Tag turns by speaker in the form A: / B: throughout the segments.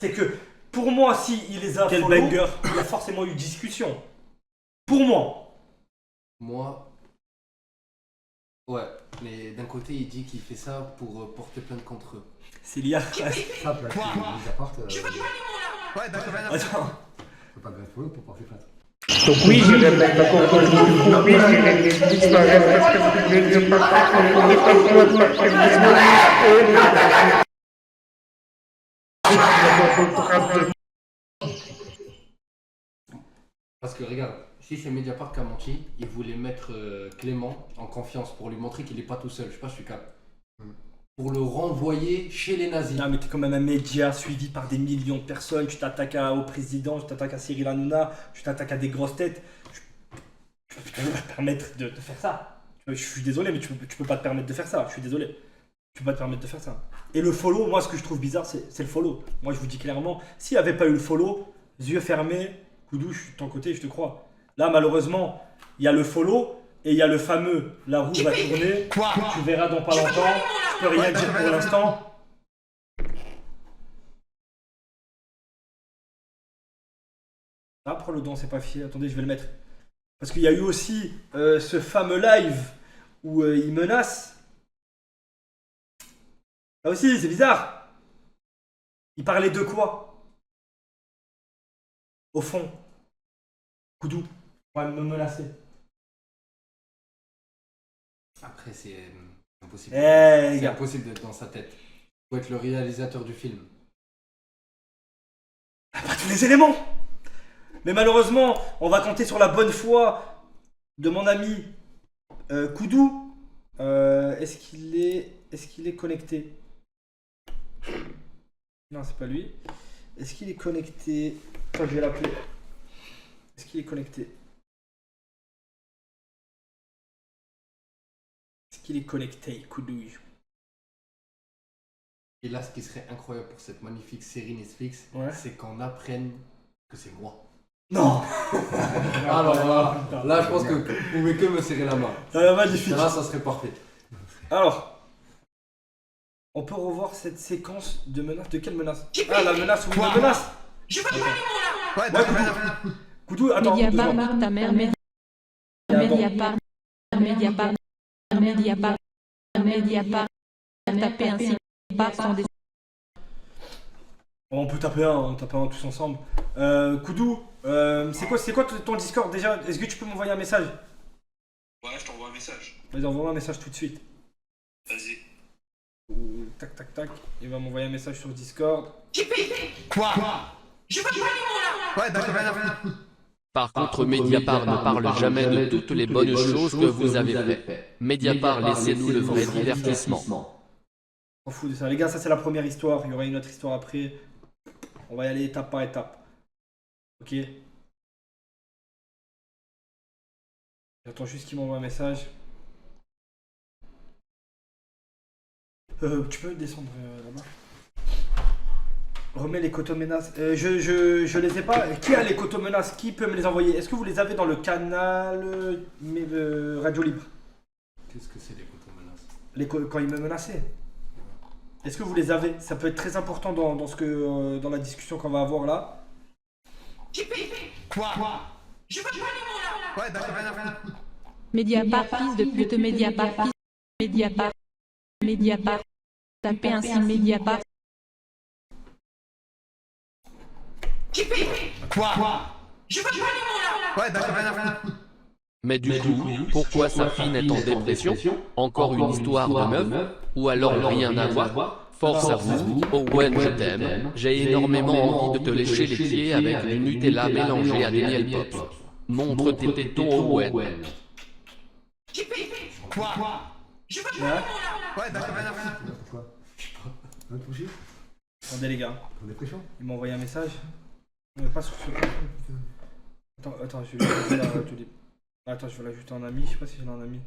A: C'est que, pour moi, si il les a
B: Quel
A: follow,
B: banger.
A: il y a forcément eu discussion. Pour moi.
C: Moi, ouais, mais d'un côté, il dit qu'il fait ça pour porter plainte contre eux.
A: C'est lié à...
D: Ça, parce que Mediapart.
E: Ouais, d'accord,
A: Attends.
D: Faut pas greffer pour porter plainte.
F: Donc oui, j'irai mettre d'accord contre vous. Oui, j'irai les disparaître parce que vous voulez pas contre les personnes parce que
C: Parce que regarde, si c'est Mediapart qui a menti, il voulait mettre Clément en confiance pour lui montrer qu'il n'est pas tout seul. Je sais pas, je suis calme. Pour le renvoyer chez les nazis.
A: Non, mais t'es quand même un média suivi par des millions de personnes. Tu t'attaques au président, tu t'attaques à Cyril Hanouna, tu t'attaques à des grosses têtes. Tu peux pas te permettre de faire ça. Je suis désolé, mais tu peux pas te permettre de faire ça. Je suis désolé. Tu peux pas te permettre de faire ça. Et le follow, moi, ce que je trouve bizarre, c'est le follow. Moi, je vous dis clairement, s'il n'y avait pas eu le follow, yeux fermés, Koudou, je suis de ton côté, je te crois. Là, malheureusement, il y a le follow et il y a le fameux la roue va tourner. Tu verras dans pas longtemps. Je peux rien dire pour l'instant. Ah, prends le don, c'est pas fier. Attendez, je vais le mettre. Parce qu'il y a eu aussi ce fameux live où il menace. Là aussi, c'est bizarre. Il parlait de quoi? Au fond. Koudou, on va me menacer.
C: Après, c'est impossible.
A: Eh, les
C: C'est
A: gars.
C: impossible d'être dans sa tête. Faut être le réalisateur du film.
A: Pas tous les éléments. Mais malheureusement, on va compter sur la bonne foi de mon ami Koudou. Est-ce qu'il est connecté? Non, c'est pas lui. Est-ce qu'il est connecté? Attends, je vais l'appeler. Est-ce qu'il est connecté? Est-ce qu'il est connecté, Koudou?
C: Et là, ce qui serait incroyable pour cette magnifique série Netflix,
A: Ouais.
C: c'est qu'on apprenne que c'est moi.
A: Non.
C: Alors là, je pense que vous pouvez que me serrer la main.
A: Magnifique.
C: Là, ça serait parfait.
A: Alors, on peut revoir cette séquence de menaces. De quelle menace? Ah, la menace ou une menace?
E: Ouais, d'accord,
A: Koudou, attends. deux
G: Mediapart,
A: secondes.
G: ta mère, Mediapart, Mediapart, Mediapart, Mediapart, taper ainsi, par son dessin.
A: On peut taper un tous ensemble. Koudou, c'est quoi ton Discord déjà? Est-ce que tu peux m'envoyer un message?
H: Ouais, je t'envoie un message.
A: Vas-y, envoie-moi un message tout de suite.
H: Vas-y.
A: Tac, tac, tac. Il va m'envoyer un message sur Discord.
E: Ouais, d'accord,
I: Par contre, Mediapart ne parle jamais de toutes les bonnes choses que vous avez faites. Mediapart, laissez-nous le vrai divertissement.
A: On fout de ça. Les gars, ça c'est la première histoire. Il y aura une autre histoire après. On va y aller étape par étape. Ok. J'attends juste qu'il m'envoie un message. Tu peux descendre là-bas? Remets les cotomenaces. Je les ai pas. Qui a les cotomenaces? Qui peut me les envoyer? Est-ce que vous les avez dans le canal Radio Libre?
C: Qu'est-ce que c'est les cotomenaces?
A: Quand il me menaçait. Est-ce que vous les avez? Ça peut être très important dans la discussion qu'on va avoir là.
E: Ouais, d'accord,
G: Mediapart, fils de pute, Mediapart, fils, Mediapart, Mediapart, taper ainsi, Mediapart.
E: Ouais, d'accord,
I: Mais du coup, pourquoi sa fille est en dépression? Encore une histoire de meuf? Ou alors rien à voir? Force à vous, Owen, je t'aime. J'ai énormément envie de te lécher les pieds avec du Nutella mélangé à des miel pops. Montre tes tétons, Owen.
E: Ouais, d'accord,
D: Pourquoi? On va te toucher?
A: Attendez les gars.
D: En dépression?
A: Il m'a envoyé un message. On n'est pas sur ce Attends, je vais l'ajouter là, Radio Libre. Attends, je vais l'ajouter en ami. Je sais pas si j'ai un ami.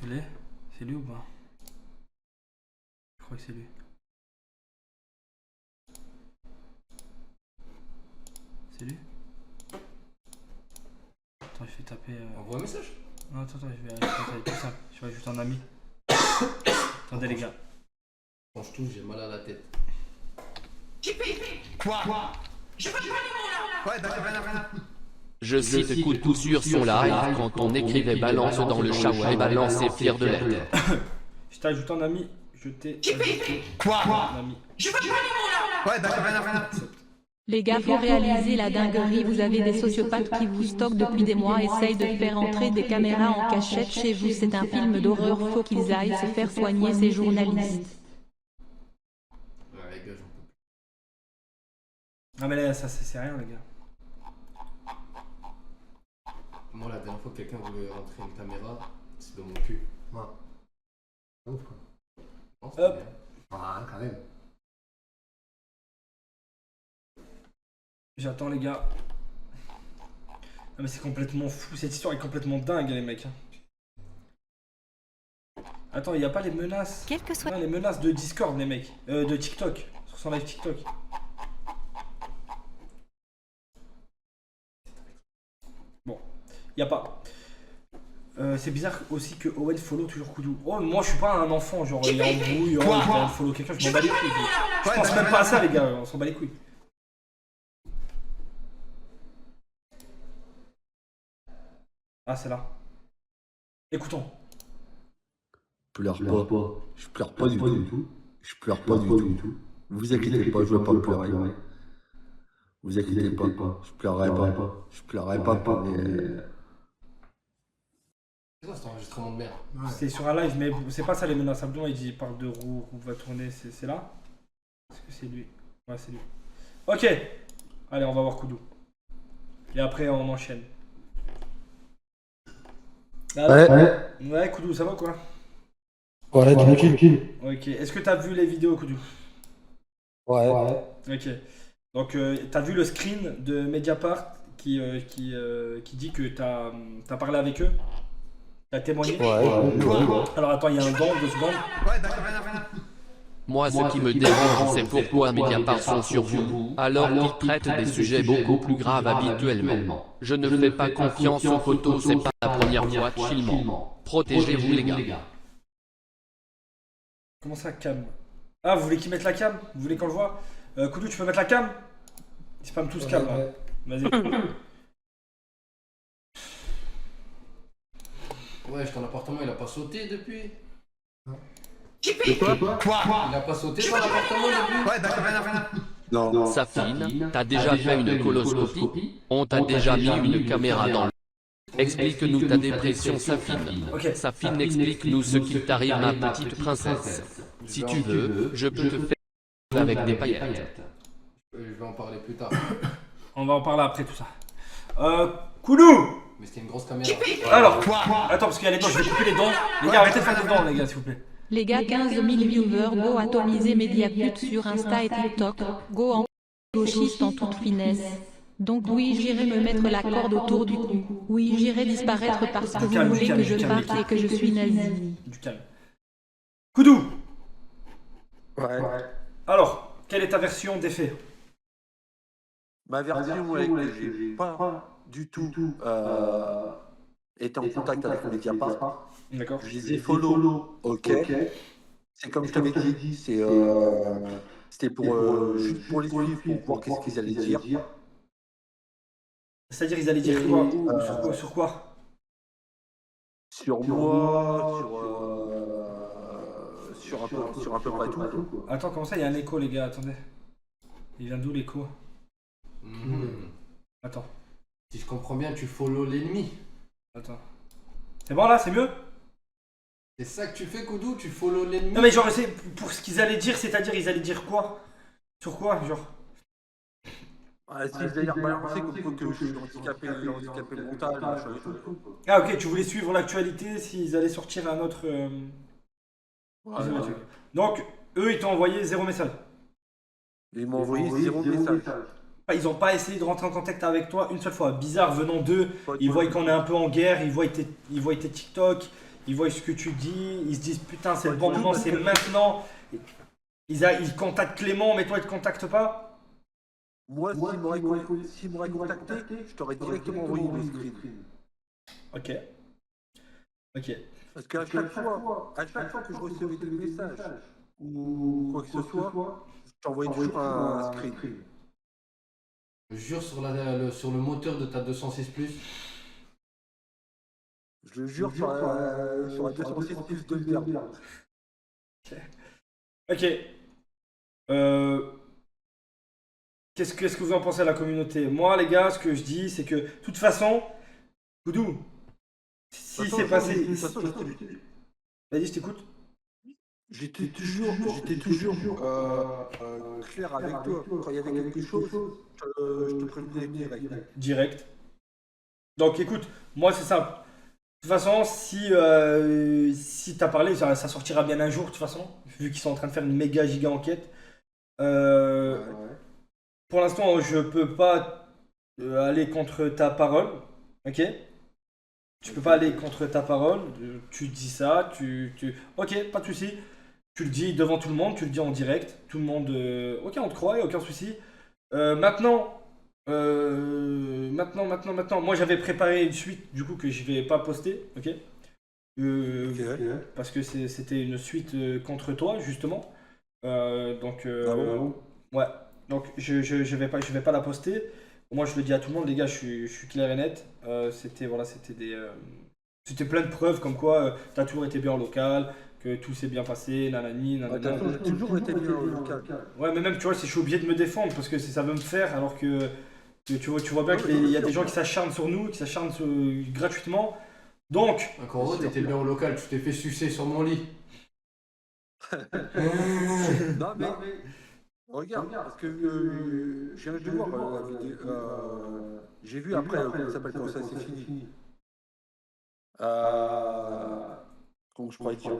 A: Je l'ai? C'est lui ou pas? Je crois que c'est lui. C'est lui? Attends, je vais taper.
C: Envoie un message.
A: Non, attends, je vais ajouter ça. Je vais ajouter un ami. Attendez les gars.
C: Quand je touche, j'ai mal à la tête.
E: Quoi? Ouais, d'accord, rien à faire.
I: Je cite coup de coup sur son live quand on écrivait balance dans le shower et balance est fier de l'être.
A: Je t'ai ajouté en ami. Je t'ai ajouté
E: Quoi?
A: en ami.
E: Ouais, d'accord, rien à faire.
G: Les gars, faut réaliser la dinguerie. Vous avez des sociopathes qui vous stockent depuis des mois, essayent de faire entrer des caméras en cachette chez vous. C'est un film d'horreur, faut qu'ils aillent se faire soigner ces journalistes.
C: Ouais, les gars, j'en peux plus.
A: Ah mais là, ça c'est rien les gars.
C: Moi, la dernière fois que quelqu'un voulait rentrer une caméra, c'est dans mon cul.
D: Ouais. Ouf, quoi.
C: Non, c'était
A: Hop.
C: bien.
D: Ah, quand même.
A: J'attends les gars. Ah mais c'est complètement fou, cette histoire est complètement dingue les mecs. Attends, il n'y a pas les menaces.
B: Quel que soit...
A: Non, les menaces de Discord les mecs. De TikTok. Sur son live TikTok. Bon, il n'y a pas. C'est bizarre aussi que Owen follow toujours Koudou. Oh, moi je suis pas un enfant, genre il est en brouille, oh, je vais follow quelqu'un, je m'en bats les couilles. Je pense même pas à ça les gars, on s'en bat les couilles. Ah, c'est là. Écoutons.
J: Pleure pas. Je pleure pas du tout. Je pleure pas du tout. Vous inquiétez pas, je vais pas pleurer. Vous inquiétez pas. Je pleurerai pas. Je pleurerai pas. Mais...
C: C'est quoi cet enregistrement de merde?
A: C'est sur un live, mais c'est pas ça les menaces. Abdou, il dit il parle de roue va tourner, c'est là? Est-ce que c'est lui? Ouais, c'est lui. Ok. Allez, on va voir Koudou. Et après, on enchaîne. Ouais, Koudou, ça va quoi?
D: Ouais, tranquille.
A: Ok. Est-ce que t'as vu les vidéos, Koudou?
D: Ouais.
A: Ok. Donc, t'as vu le screen de Mediapart qui dit que t'as parlé avec eux? T'as témoigné? Alors attends, il y a un banc, 2 secondes.
E: Ouais, d'accord, rien à faire.
I: Moi, ce qui me dérange, c'est pourquoi Mediapart sont sur vous, alors qu'ils traitent des sujets beaucoup plus graves habituellement. Je ne fais pas confiance aux photos, c'est pas la première fois de filmant. Protégez-vous, les gars.
A: Comment ça, cam? Ah, vous voulez qu'ils mettent la cam? Vous voulez qu'on le voit? Koudou, tu peux mettre la cam? Ils spamment tous cam, là. Vas-y.
C: Ouais, ton appartement, il a pas sauté depuis?
E: Quoi?
C: Il a pas sauté ton appartement depuis?
E: Ouais, d'accord, rien à faire.
J: Non.
I: Safine, t'as déjà fait une coloscopie? On t'a déjà mis une caméra dans le... Explique-nous ta dépression, Safine.
A: Ok.
I: Safine, explique-nous ce qui t'arrive, ma petite princesse. Si tu veux, je peux te faire avec des paillettes.
C: Je vais en parler plus tard.
A: On va en parler après tout ça. Koudou!
C: Mais c'était une grosse caméra.
A: Alors, attends, parce qu'il y a les dents, je vais couper les dents. Les gars, arrêtez de faire des dents, les gars, s'il vous plaît.
G: Les gars, 15 000 viewers, go atomiser Mediaput sur Insta et TikTok, go en gauchiste en toute finesse. Donc oui, j'irai me mettre la corde autour du cou. Oui, j'irai disparaître parce que vous voulez que je parte et que je suis nazi.
A: Du calme. Koudou!
J: Ouais.
A: Alors, quelle est ta version des faits?
J: Ma version est que j'ai pas du tout été en contact avec Mediapart.
A: D'accord.
J: Je les ai follow. Ok. C'est comme je t'avais dit, c'était pour juste pour les suivre, pour voir qu'est-ce qu'ils allaient dire.
A: C'est-à-dire, ils allaient dire quoi? Sur quoi?
J: Sur moi, sur un peu près tout.
A: Attends, comment ça, il y a un écho, les gars? Attendez. Il vient d'où l'écho? Attends.
C: Si je comprends bien, tu follow l'ennemi.
A: Attends. C'est bon là, c'est mieux?
C: C'est ça que tu fais, Koudou? Tu follow l'ennemi?
A: Non mais genre, c'est pour ce qu'ils allaient dire, c'est-à-dire ils allaient dire quoi? Sur quoi, genre?
J: Si ils allaient rebalancer que je suis handicapé mental, machin et tout.
A: Ah ok, tu voulais suivre l'actualité s'ils allaient sortir un autre... Donc, eux, ils t'ont envoyé 0 message.
J: Ils m'ont envoyé 0 message.
A: Ils n'ont pas essayé de rentrer en contact avec toi une seule fois. Bizarre, venant d'eux, ils voient qu'on est un peu en guerre, ils voient tes TikTok, ils voient ce que tu dis, ils se disent putain c'est le bon moment, c'est maintenant. Ils contactent Clément, mais toi ils te contactent pas?
J: Moi, s'ils m'auraient contacté, je t'aurais directement envoyé le screen.
A: Ok. Ok.
J: Parce qu'à chaque fois que je recevais des messages ou quoi que ce soit, je t'envoie toujours un screen.
C: Jure sur sur le moteur de ta 206 Plus.
J: Je le jure sur la 206 plus de verbe.
A: Ok. Qu'est-ce que vous en pensez à la communauté? Moi, les gars, ce que je dis, c'est que, de toute façon, Koudou, si c'est passé. Vas-y, je t'écoute.
J: J'étais toujours clair avec toi. Quand il y avait quelque chose, je te prévenais direct.
A: Direct. Donc, écoute, moi, c'est simple. De toute façon, si t'as parlé, ça sortira bien un jour, de toute façon, vu qu'ils sont en train de faire une méga giga enquête. Pour l'instant, je peux pas aller contre ta parole, ok? Tu peux pas aller contre ta parole. Tu dis ça, ok, pas de souci. Tu le dis devant tout le monde, tu le dis en direct. Tout le monde, ok, on te croit, y a aucun souci. Maintenant, moi j'avais préparé une suite du coup que je vais pas poster, ok? Parce que c'était une suite contre toi justement. Ouais. Donc je vais pas la poster. Moi je le dis à tout le monde, les gars, je suis clair et net. C'était c'était plein de preuves comme quoi t'as toujours été bien en local, que tout s'est bien passé, nanani, nanana.
J: J'ai toujours été bien au local.
A: Ouais, mais même tu vois, je suis obligé de me défendre parce que ça veut me faire alors que tu vois bien qu'il y a des gens qui s'acharnent sur nous, qui s'acharnent gratuitement. Donc.
C: Encore heureux, t'étais bien au local, tu t'es fait sucer sur mon lit.
J: Non mais regarde, parce que je viens de voir la vidéo. J'ai vu après comment ça s'appelle quand ça c'est fini. Comment je pourrais dire.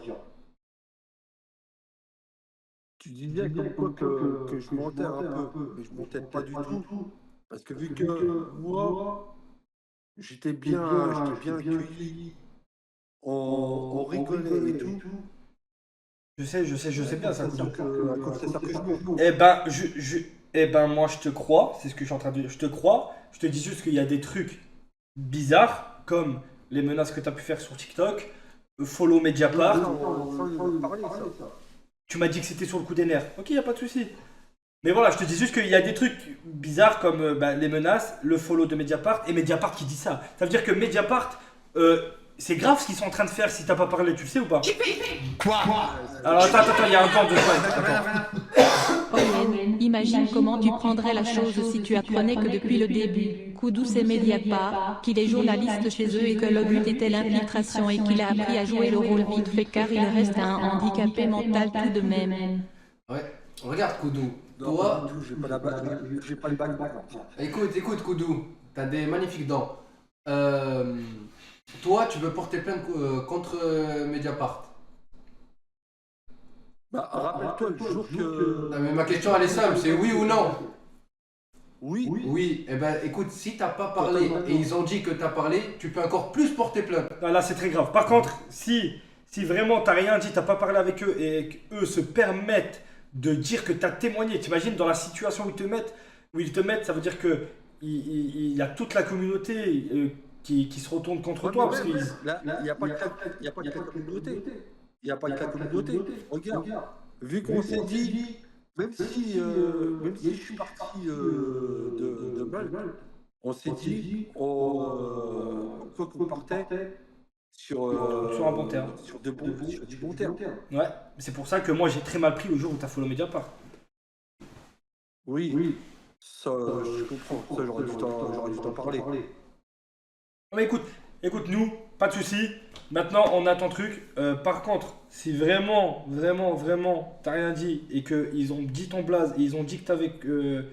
J: Tu disais comme quoi que je mentais un peu, mais je mentais pas du tout. Parce que vu que moi, j'étais bien accueilli, on rigolait et tout.
A: Je sais bien ça.
J: C'est ça que je me
A: Moi je te crois, c'est ce que je suis en train de dire. Je te crois, je te dis juste qu'il y a des trucs bizarres, comme les menaces que tu as pu faire sur TikTok, follow Mediapart. Tu m'as dit que c'était sur le coup des nerfs. Ok, y a pas de souci. Mais voilà, je te dis juste qu'il y a des trucs bizarres comme les menaces, le follow de Mediapart et Mediapart qui dit ça. Ça veut dire que Mediapart, c'est grave ce qu'ils sont en train de faire si t'as pas parlé, tu le sais ou pas?
E: Quoi?
A: Alors attends, il y a un temps de
G: Owen, imagine comment tu prendrais la chose si tu apprenais que depuis le début, Koudou c'est Mediapart, qu'il est journaliste chez eux et que le but était l'infiltration et qu'il a appris à jouer le rôle vite fait car il reste un handicapé mental tout de même.
C: Ouais, regarde Koudou, toi...
J: j'ai pas le bac.
C: Écoute Koudou, t'as des magnifiques dents. Toi, tu veux porter plainte contre Mediapart.
J: Bah, rappelle-toi le jour que...
C: Non, mais ma question elle est simple, c'est oui ou non?
J: Oui.
C: Oui, et ben écoute, si t'as pas parlé et ils ont dit que t'as parlé, tu peux encore plus porter plainte.
A: Là c'est très grave. Par contre, si vraiment t'as rien dit, t'as pas parlé avec eux et qu'eux se permettent de dire que t'as témoigné, t'imagines dans la situation où ils te mettent, ça veut dire que il y a toute la communauté qui se retourne contre toi. Parce qu'il
J: n'y a pas de cas de communauté. Il n'y a pas de cas de communauté. Regarde, vu qu'on s'est dit, même si je suis parti de Bâle, on s'est dit, quoi qu'on partait sur
A: un bon terme.
J: Sur du bon terme.
A: Ouais, c'est pour ça que moi j'ai très mal pris le jour où t'as follow Mediapart.
J: Oui. Ça, je comprends. Ça, j'aurais dû t'en parler.
A: Mais écoute, nous, pas de soucis. Maintenant, on a ton truc. Par contre, si vraiment t'as rien dit et qu'ils ont dit ton blaze et ils ont dit que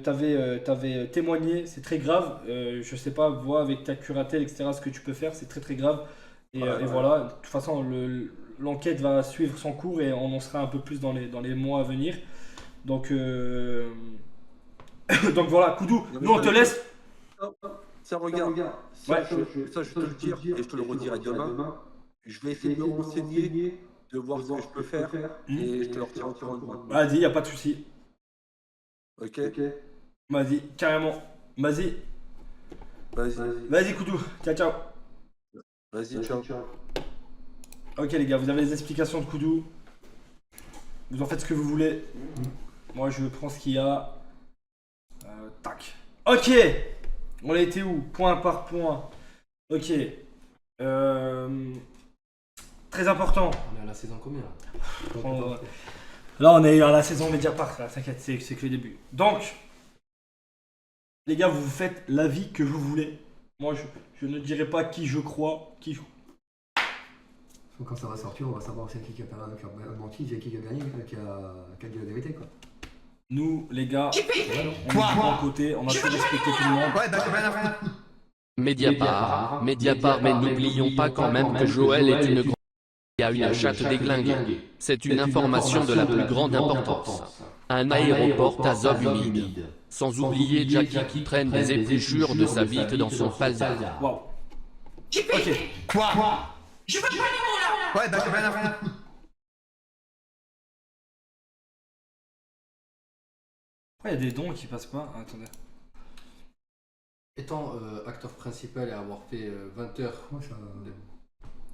A: t'avais témoigné, c'est très grave. Je sais pas, vois avec ta curatelle, etc., ce que tu peux faire, c'est très très grave. Et voilà, de toute façon, l'enquête va suivre son cours et on en sera un peu plus dans les mois à venir. Donc voilà, Koudou, nous on te laisse.
J: Ça regarde, ça je te le dire et je te le redirai demain. Je vais essayer de me renseigner, de voir ce que je peux faire et je te le retire en courant de moi.
A: Vas-y, y a pas de souci.
J: Ok.
A: Vas-y, carrément. Vas-y Koudou, ciao.
J: Vas-y, ciao.
A: Ok les gars, vous avez les explications de Koudou. Vous en faites ce que vous voulez. Moi, je prends ce qu'il y a. Tac. Ok. On a été où? Point par point. Ok. Très important.
C: On est à la saison combien là?
A: Là, on est à la saison Mediapart. Là, t'inquiète, c'est que le début. Donc, les gars, vous faites l'avis que vous voulez. Moi, je ne dirai pas qui je crois, qui.
D: Quand ça va sortir, on va savoir c'est qui a menti, c'est qui a gagné, qui a dit la vérité, quoi.
A: Nous, les gars, on est du bon côté, on a fait respecter tout le monde.
E: Ouais, d'accord, rien à faire.
I: Mediapart, mais n'oublions pas quand même que Joël est une grande... Il y a une chatte déglinguée. C'est une information de la plus grande importance. Un aéroport Azov humide. Sans oublier Jackie qui traîne des épluchures de sa bite dans son falda.
A: Waouh. Ok.
E: Quoi? Je veux pas les mots là. Ouais, d'accord, rien à faire.
A: Pourquoi il y a des dons qui passent pas? Ah, attendez.
C: Étant acteur principal et avoir fait 20 heures.
D: Moi, ça.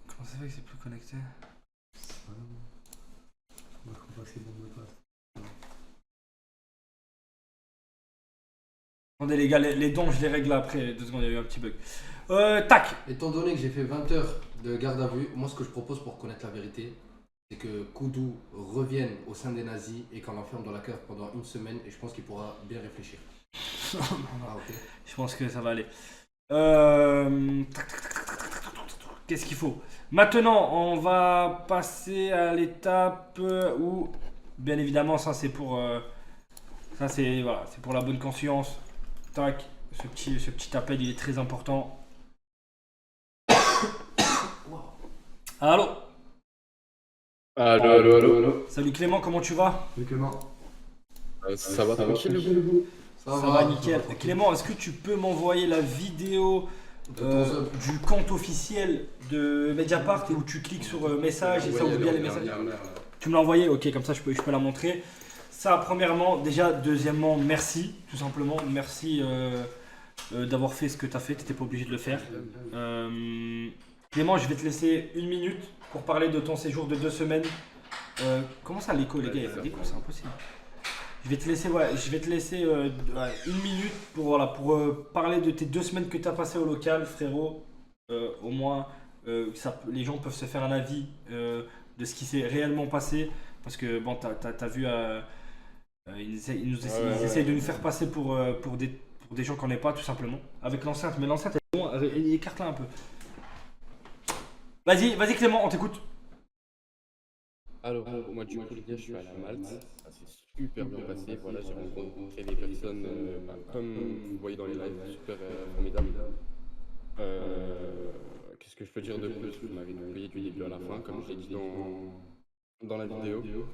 A: Comment ça fait que c'est plus connecté?
D: Moi, je crois pas que c'est bon mot de passe.
A: Attendez les gars, les dons je les règle après, 2 secondes, il y a eu un petit bug. Tac.
C: Étant donné que j'ai fait 20 heures de garde à vue, moi ce que je propose pour connaître la vérité, c'est que Koudou revienne au sein des nazis et qu'on l'enferme dans la cave pendant 1 semaine et je pense qu'il pourra bien réfléchir. Ah, ok.
A: Je pense que ça va aller. Qu'est-ce qu'il faut? Maintenant, on va passer à l'étape où, bien évidemment, ça c'est pour, ça c'est voilà, c'est pour la bonne conscience. Tac, ce petit appel, il est très important. Allô?
F: Allô.
A: Salut Clément, comment tu vas?
F: Ça va tranquille?
A: Ça va nickel. Clément, est-ce que tu peux m'envoyer la vidéo du compte officiel de Mediapart et où tu cliques sur message et ça ouvre bien les messages? Tu me l'as envoyé? Ok, comme ça je peux la montrer. Ça, premièrement. Déjà, deuxièmement, merci, tout simplement. Merci d'avoir fait ce que tu as fait, tu n'étais pas obligé de le faire. Clément, je vais te laisser 1 minute pour parler de ton séjour de 2 semaines. Comment ça l'écho, les gars? Il y a pas d'écho, c'est impossible. Je vais te laisser 1 minute pour parler de tes 2 semaines que tu as passées au local, frérot. Au moins, les gens peuvent se faire un avis de ce qui s'est réellement passé. Parce que, bon, t'as vu, ils essayent de nous faire passer pour des gens qu'on n'est pas, tout simplement. Avec l'enceinte, mais l'enceinte, elle écarte-la un peu. Vas-y Clément, on t'écoute.
B: Alors, moi du coup les gars, je suis à la Malte, ça s'est super bien passé, voilà, j'ai rencontré des personnes, comme vous voyez dans les lives, super formidables. Qu'est-ce que je peux dire de plus? Vous m'avez payé du début à la fin, comme je l'ai dit dans la vidéo.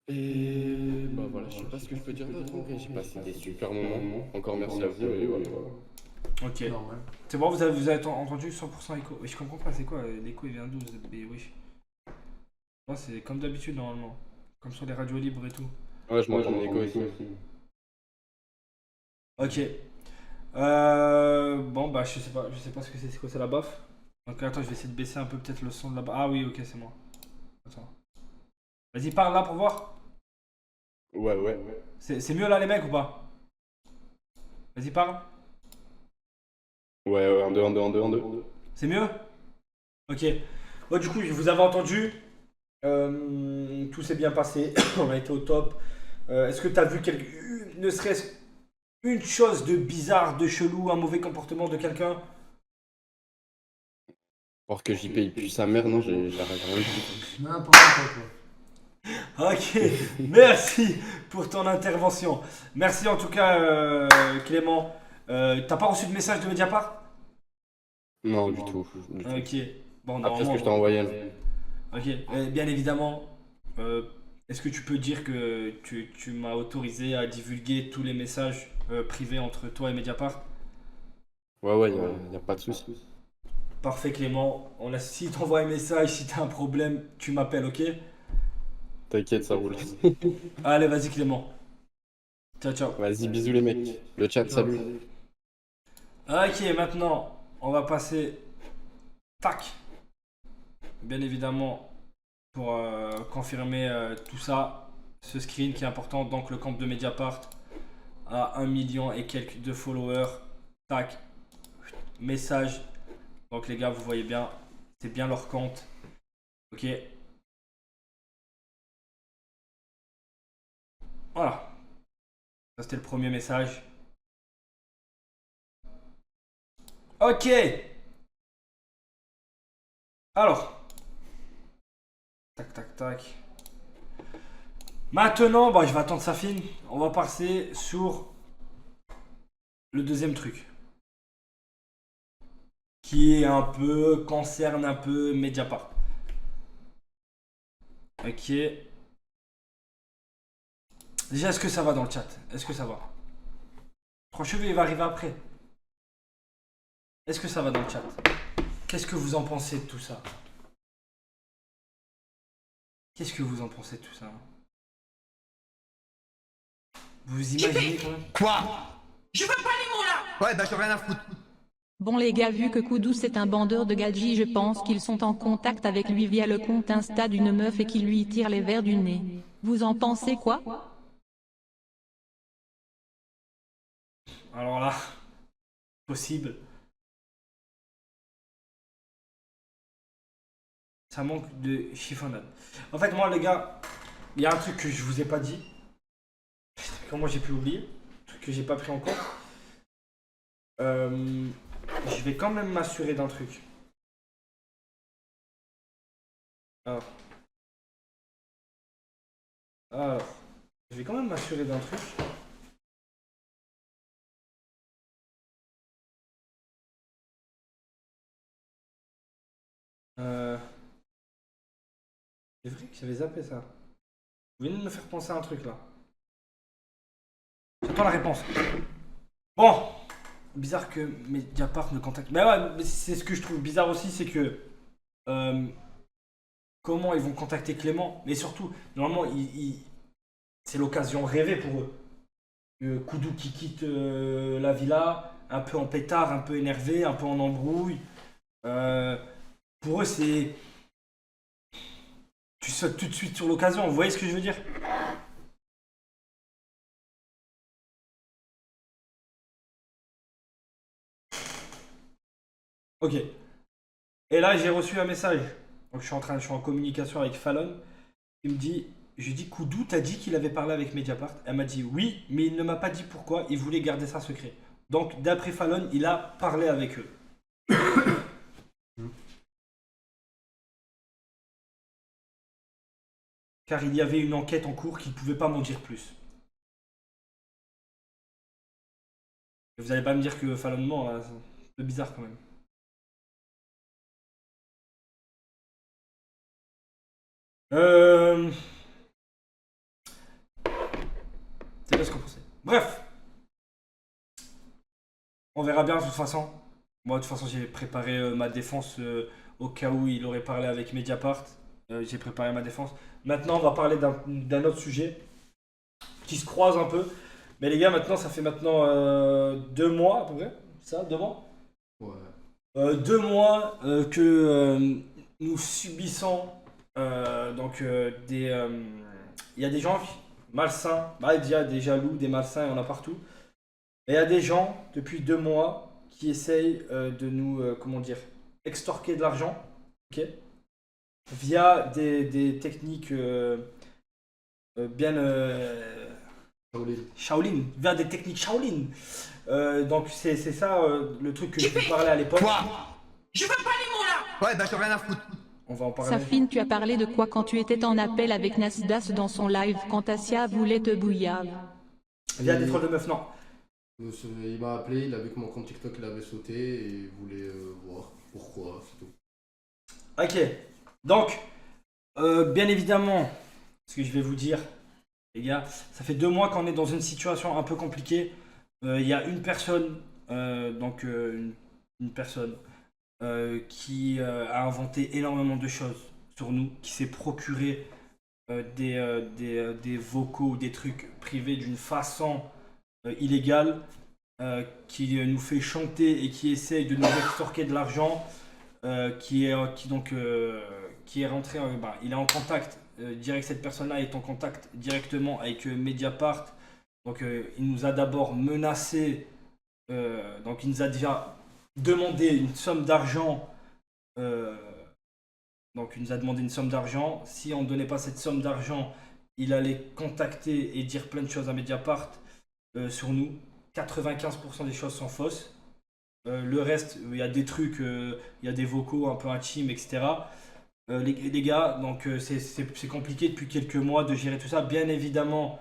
B: Et bah voilà, je sais pas ce que je peux dire d'autre, en vrai, j'ai passé des super moments, encore merci à vous, et voilà.
A: Ok. C'est bon, vous avez entendu 100% écho. Je comprends pas, c'est quoi? L'écho il vient d'où? Mais oui. Moi, c'est comme d'habitude normalement. Comme sur les radios libres et tout.
B: Ouais, je m'entends l'écho aussi.
A: Ok. Bon, bah, je sais pas ce que c'est quoi, c'est la baffe. Donc, attends, je vais essayer de baisser un peu peut-être le son de la baffe. Ah oui, ok, c'est moi. Attends. Vas-y, parle là pour voir.
B: Ouais.
A: C'est mieux là, les mecs ou pas? Vas-y, parle.
B: Ouais, en deux.
A: C'est mieux? Ok. Bon, du coup, vous avez entendu. Tout s'est bien passé. On a été au top. Est-ce que tu as vu ne serait-ce une chose de bizarre, de chelou, un mauvais comportement de quelqu'un?
B: Or que JP il pue sa mère, non, j'arrête rien du
D: N'importe quoi.
A: Ok, merci pour ton intervention. Merci en tout cas, Clément. T'as pas reçu de message de Mediapart?
B: Non, du tout.
A: Ok. Bon,
B: après ce que je t'ai envoyé.
A: Ok, bien évidemment. Est-ce que tu peux dire que tu m'as autorisé à divulguer tous les messages privés entre toi et Mediapart?
B: Ouais, y a pas de souci.
A: Parfait Clément. Si t'envoies un message, si t'as un problème, tu m'appelles, ok?
B: T'inquiète, ça roule.
A: Allez, vas-y Clément. Ciao.
B: Vas-y, bisous les mecs. Le chat, salut.
A: Ok, maintenant, on va passer. Tac. Bien évidemment, pour confirmer tout ça. Ce screen qui est important. Donc le compte de Mediapart a 1 million et quelques de followers. Tac. Message. Donc les gars, vous voyez bien, c'est bien leur compte. Ok. Voilà. Ça c'était le premier message. Ok. Alors. Tac, tac, tac. Maintenant, bah, je vais attendre ça fine. On va passer sur le deuxième truc. Qui est concerne un peu Mediapart. Ok. Déjà, est-ce que ça va dans le chat? Est-ce que ça va? Franchement, il va arriver après. Est-ce que ça va dans le chat? Qu'est-ce que vous en pensez de tout ça? Qu'est-ce que vous en pensez de tout ça? Vous imaginez quand même?
E: Quoi? Je veux pas les mots là. Ouais, bah j'ai rien à foutre.
G: Bon les gars, vu que Koudou c'est un bandeur de gadgets, je pense qu'ils sont en contact avec lui via le compte Insta d'une meuf et qui lui tire les verres du nez. Vous en pensez quoi?
A: Alors là, possible. Ça manque de chiffonnade. En fait, moi, les gars, il y a un truc que je vous ai pas dit. Comment j'ai pu oublier? Un truc que j'ai pas pris en compte. Je vais quand même m'assurer d'un truc. Alors. Je vais quand même m'assurer d'un truc. C'est vrai que j'avais zappé ça. Vous venez de me faire penser à un truc là. J'attends la réponse. Bon. Bizarre que Mediapart ne contacte. Mais ouais, mais c'est ce que je trouve bizarre aussi, c'est que comment ils vont contacter Clément. Mais surtout, normalement, c'est l'occasion rêvée pour eux. Koudou qui quitte la villa, un peu en pétard, un peu énervé, un peu en embrouille. Pour eux, c'est... Tu sautes tout de suite sur l'occasion, vous voyez ce que je veux dire? Ok. Et là, j'ai reçu un message. Donc, je suis en communication avec Fallon. Il me dit, je lui dis, Koudou, t'as dit qu'il avait parlé avec Mediapart? Elle m'a dit oui, mais il ne m'a pas dit pourquoi. Il voulait garder ça secret. Donc, d'après Fallon, il a parlé avec eux. Car il y avait une enquête en cours qu'il ne pouvait pas m'en dire plus. Et vous n'allez pas me dire que Fallon ment, là, c'est un peu bizarre quand même. C'est pas ce qu'on pensait. Bref. On verra bien de toute façon. Moi de toute façon j'ai préparé ma défense au cas où il aurait parlé avec Mediapart. J'ai préparé ma défense. Maintenant on va parler d'un autre sujet qui se croise un peu. Mais les gars, maintenant ça fait maintenant 2 mois à peu près. Ça, 2 mois? Ouais. 2 mois que nous subissons il y a des gens malsains, bah, il y a des jaloux, des malsains, il y en a partout. Et il y a des gens depuis 2 mois qui essayent de nous, comment dire, extorquer de l'argent, ok, via des techniques bien Shaolin, via des techniques Shaolin. Donc c'est ça le truc que je vous parlais à l'époque.
E: Quoi? Je veux pas les mots là. Ouais, bah j'ai rien à foutre.
A: On va en parler.
G: Safine, tu as parlé de quoi quand tu étais en appel avec Nasdas dans son live quand Tassia voulait te bouillave?
A: Via des trolls de meufs, non.
C: Il m'a appelé, il a vu que mon compte TikTok il avait sauté et il voulait voir pourquoi, c'est tout.
A: Ok, donc, bien évidemment, ce que je vais vous dire, les gars, ça fait 2 mois qu'on est dans une situation un peu compliquée. Il y a une personne, une personne qui a inventé énormément de choses sur nous, qui s'est procuré des vocaux ou des trucs privés d'une façon illégale, qui nous fait chanter et qui essaye de nous extorquer de l'argent. qui est rentré, il est en contact direct, cette personne-là est en contact directement avec Mediapart. Donc il nous a d'abord menacé, donc il nous a déjà demandé une somme d'argent. Donc il nous a demandé une somme d'argent. Si on ne donnait pas cette somme d'argent, il allait contacter et dire plein de choses à Mediapart sur nous. 95% des choses sont fausses. Le reste, il y a des trucs, il y a des vocaux un peu intimes, etc. Les gars, donc c'est compliqué depuis quelques mois de gérer tout ça. Bien évidemment,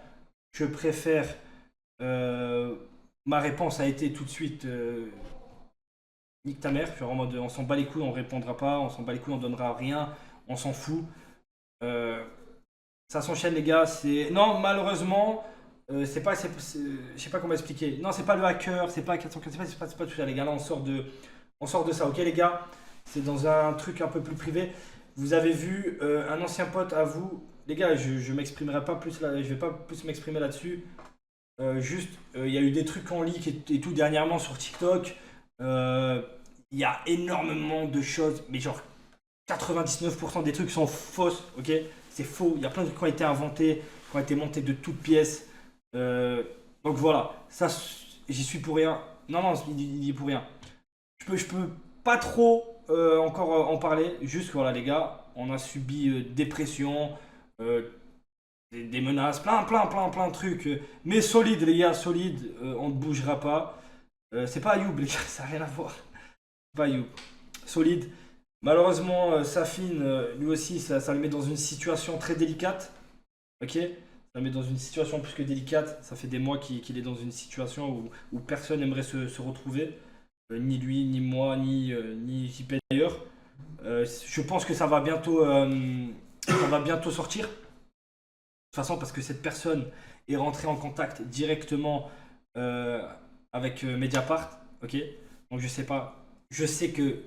A: je préfère. Ma réponse a été tout de suite nique ta mère. Genre en mode on s'en bat les couilles, on répondra pas, on s'en bat les couilles, on donnera rien, on s'en fout. Ça s'enchaîne, les gars. Non, malheureusement. Je sais pas comment expliquer. Non, c'est pas le hacker, c'est pas 404, c'est pas tout ça, les gars. Là, on sort de ça, ok, les gars. C'est dans un truc un peu plus privé. Vous avez vu un ancien pote à vous, les gars. Je m'exprimerai pas plus là, je vais pas plus m'exprimer là-dessus. Juste, il y a eu des trucs en leak et tout dernièrement sur TikTok. Il y a énormément de choses, mais genre 99% des trucs sont fausses, ok. C'est faux. Il y a plein de trucs qui ont été inventés, qui ont été montés de toutes pièces. Donc voilà, ça j'y suis pour rien. Non, il y est pour rien. Je peux pas trop encore en parler. Juste voilà, les gars, on a subi des pressions, des menaces, plein de trucs. Mais solide, les gars, solide. On ne bougera pas. C'est pas Ayoub, les gars, ça n'a rien à voir. C'est pas Ayoub. Solide. Malheureusement, Safin, lui aussi, ça le met dans une situation très délicate. Ok. Ça le met dans une situation plus que délicate. Ça fait des mois qu'il est dans une situation où personne n'aimerait se retrouver. Ni lui, ni moi, ni JP d'ailleurs. Je pense que ça va bientôt sortir. De toute façon, parce que cette personne est rentrée en contact directement avec Mediapart. Ok. Donc je sais pas. Je sais que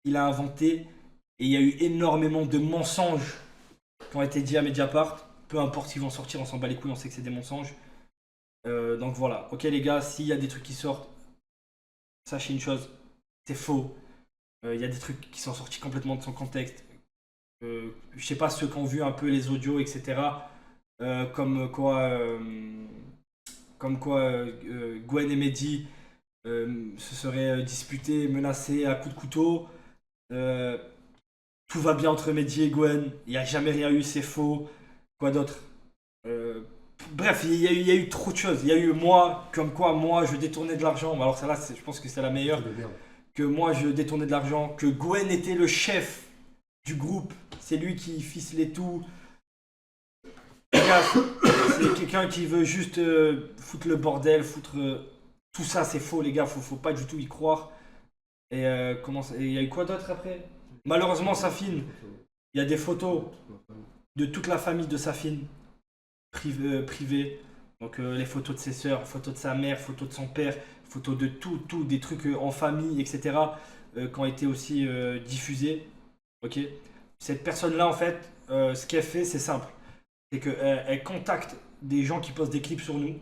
A: il a inventé et il y a eu énormément de mensonges qui ont été dits à Mediapart. Peu importe s'ils vont sortir, on s'en bat les couilles, on sait que c'est des mensonges. Donc voilà, ok les gars, s'il y a des trucs qui sortent, sachez une chose, c'est faux. Il y a des trucs qui sont sortis complètement de son contexte. Je sais pas ceux qui ont vu un peu les audios, etc. Comme quoi Gwen et Mehdi se seraient disputés, menacés à coups de couteau. Tout va bien entre Mehdi et Gwen, il n'y a jamais rien eu, c'est faux. Quoi d'autre? Bref, il y a eu trop de choses. Il y a eu moi, comme quoi moi je détournais de l'argent. Alors ça là, je pense que c'est la meilleure. Que moi je détournais de l'argent. Que Gwen était le chef du groupe. C'est lui qui ficelait tout. C'est quelqu'un qui veut juste foutre le bordel, tout ça c'est faux les gars, faut pas du tout y croire. Et il y a eu quoi d'autre après? Malheureusement Safin, il y a des photos de toute la famille de Safin privées. Donc les photos de ses sœurs, photos de sa mère, photos de son père, photos de tout, des trucs en famille, etc. Qui ont été aussi diffusés. Ok. Cette personne-là, en fait, ce qu'elle fait, c'est simple. C'est qu'elle contacte des gens qui postent des clips sur nous.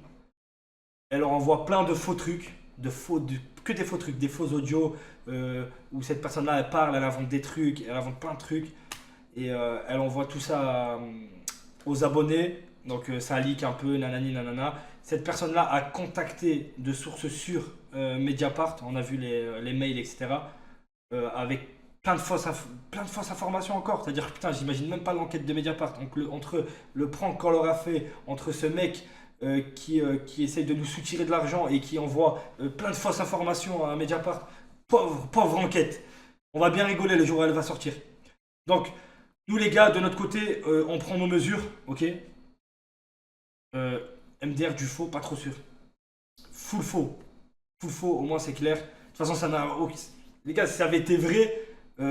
A: Elle leur envoie plein de faux trucs, que des faux trucs, des faux audios où cette personne-là, elle parle, elle invente des trucs, elle invente plein de trucs. Et elle envoie tout ça aux abonnés. Donc ça leak un peu, nanani, nanana. Cette personne-là a contacté de sources sûres Mediapart. On a vu les mails, etc. Avec plein de fausses informations encore. C'est-à-dire, putain, j'imagine même pas l'enquête de Mediapart. Donc, entre le prank qu'on leur a fait, entre ce mec qui essaye de nous soutirer de l'argent et qui envoie plein de fausses informations à Mediapart. Pauvre enquête. On va bien rigoler le jour où elle va sortir. Donc, nous les gars, de notre côté, on prend nos mesures, ok. MDR du faux, pas trop sûr. Full faux, au moins c'est clair. De toute façon, ça n'a aucun... Les gars, si ça avait été vrai,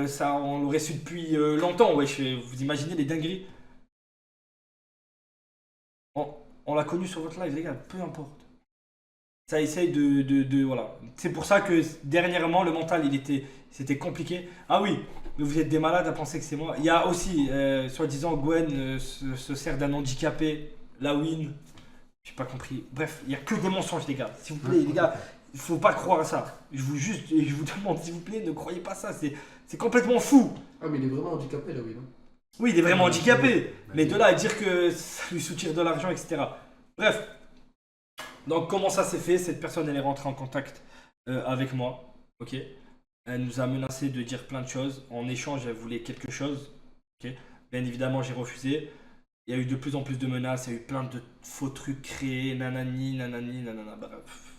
A: ça, on l'aurait su depuis longtemps, wesh. Vous imaginez les dingueries? On l'a connu sur votre live, les gars, peu importe. Ça essaye de voilà. C'est pour ça que dernièrement, le mental, c'était compliqué. Ah oui, mais vous êtes des malades à penser que c'est moi. Il y a aussi, soi-disant, Gwen se sert d'un handicapé, la win. J'ai pas compris. Bref, il n'y a que des mensonges, les gars. S'il vous plaît, les gars, il faut pas croire à ça. Je vous demande s'il vous plaît, ne croyez pas ça, c'est complètement fou.
C: Ah, mais il est vraiment handicapé là, oui, non?
A: Oui, il est vraiment handicapé, mais de là à dire que ça lui soutire de l'argent, etc. Bref. Donc comment ça s'est fait? Cette personne, elle est rentrée en contact avec moi, ok? Elle nous a menacé de dire plein de choses. En échange, elle voulait quelque chose, ok? Bien évidemment, j'ai refusé. Il y a eu de plus en plus de menaces, il y a eu plein de faux trucs créés, nanani, nanana, bref.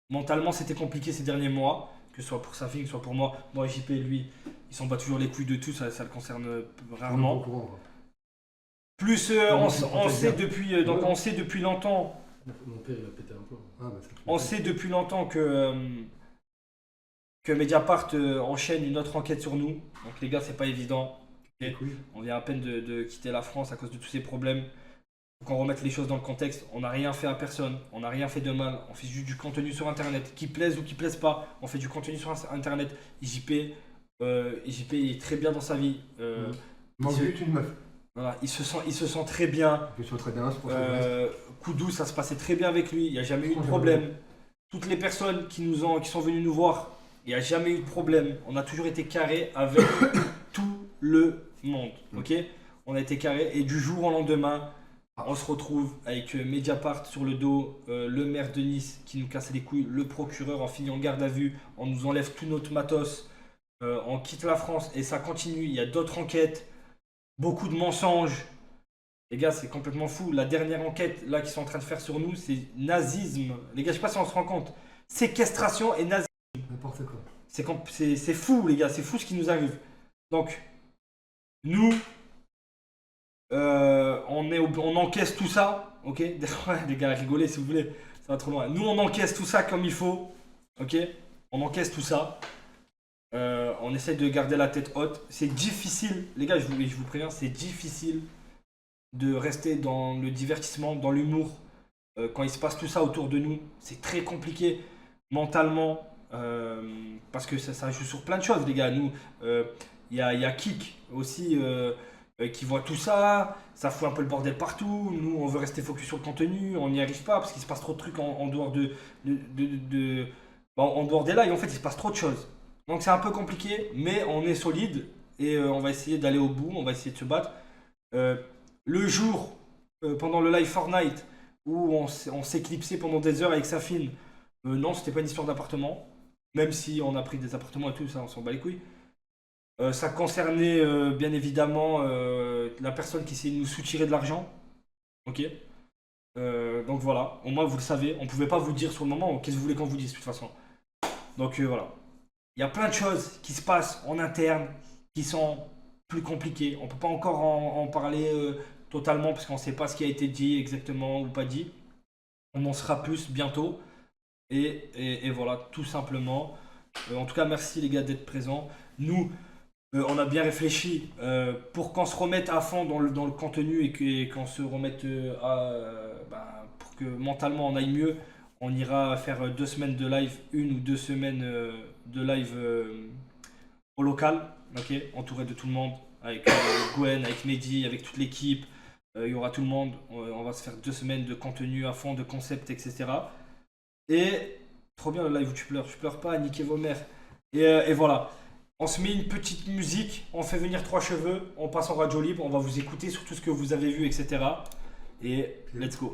A: Mentalement, c'était compliqué ces derniers mois, que ce soit pour sa fille, que ce soit pour moi. Moi, JP, lui, il s'en bat toujours les couilles de tout, ça le concerne rarement. Plus on sait depuis longtemps.
C: Mon père, il a pété un plomb.
A: On sait depuis longtemps que Mediapart enchaîne une autre enquête sur nous. Donc les gars, c'est pas évident. Okay. On vient à peine de quitter la France à cause de tous ces problèmes. Faut qu'on remette les choses dans le contexte. On n'a rien fait à personne, on n'a rien fait de mal. On fait juste du contenu sur Internet, qui plaise ou qui plaise pas. On fait du contenu sur Internet. JP est très bien dans sa vie.
D: Une meuf.
A: Voilà, il se sent très bien.
D: Je suis très bien.
A: Koudou, ça se passait très bien avec lui. Il n'y a jamais eu de problème. Toutes les personnes qui sont venues nous voir, il n'y a jamais eu de problème. On a toujours été carré avec tout le monde. Ok, on a été carré et du jour au lendemain, on se retrouve avec Mediapart sur le dos, le maire de Nice qui nous casse les couilles, le procureur en finit en garde à vue, on nous enlève tout notre matos, on quitte la France et ça continue. Il y a d'autres enquêtes, beaucoup de mensonges. Les gars, c'est complètement fou. La dernière enquête là qu'ils sont en train de faire sur nous, c'est nazisme. Les gars, je sais pas si on se rend compte. Séquestration et nazisme.
D: N'importe quoi.
A: C'est fou, les gars, c'est fou ce qui nous arrive. Donc, nous, on encaisse tout ça, ok? Les gars, rigolez si vous voulez, ça va trop loin. Nous, on encaisse tout ça comme il faut, ok? On encaisse tout ça. On essaie de garder la tête haute. C'est difficile, les gars, je vous préviens, c'est difficile de rester dans le divertissement, dans l'humour. Quand il se passe tout ça autour de nous, c'est très compliqué mentalement. Parce que ça joue sur plein de choses, les gars. Nous, il y a Kik aussi qui voit tout ça, ça fout un peu le bordel partout. Nous, on veut rester focus sur le contenu, on n'y arrive pas parce qu'il se passe trop de trucs en dehors en dehors des lives. En fait, il se passe trop de choses. Donc, c'est un peu compliqué, mais on est solide et on va essayer d'aller au bout, on va essayer de se battre. Le jour, pendant le live Fortnite, où on s'est clipsé pendant des heures avec Safine, non, c'était pas une histoire d'appartement. Même si on a pris des appartements et tout, ça, on s'en bat les couilles. Ça concernait bien évidemment la personne qui essayait de nous soutirer de l'argent. Ok. Donc voilà, au moins vous le savez. On pouvait pas vous dire sur le moment, qu'est-ce que vous voulez qu'on vous dise de toute façon. Donc voilà. Il y a plein de choses qui se passent en interne qui sont plus compliquées. On peut pas encore en parler totalement parce qu'on sait pas ce qui a été dit exactement ou pas dit. On en saura plus bientôt. Et voilà, tout simplement. En tout cas, merci les gars d'être présents. Nous, on a bien réfléchi pour qu'on se remette à fond dans le contenu et qu'on se remette pour que mentalement on aille mieux. On ira faire 2 semaines de live, 1 ou 2 semaines de live au local, ok, entouré de tout le monde, avec Gwen, avec Mehdi, avec toute l'équipe. Il y aura tout le monde. On va se faire 2 semaines de contenu à fond, de concept, etc. Et trop bien le live où tu pleures. Je pleure pas, niquez vos mères. Et voilà. On se met une petite musique, on fait venir 3 cheveux, on passe en radio libre, on va vous écouter sur tout ce que vous avez vu, etc. Et let's go.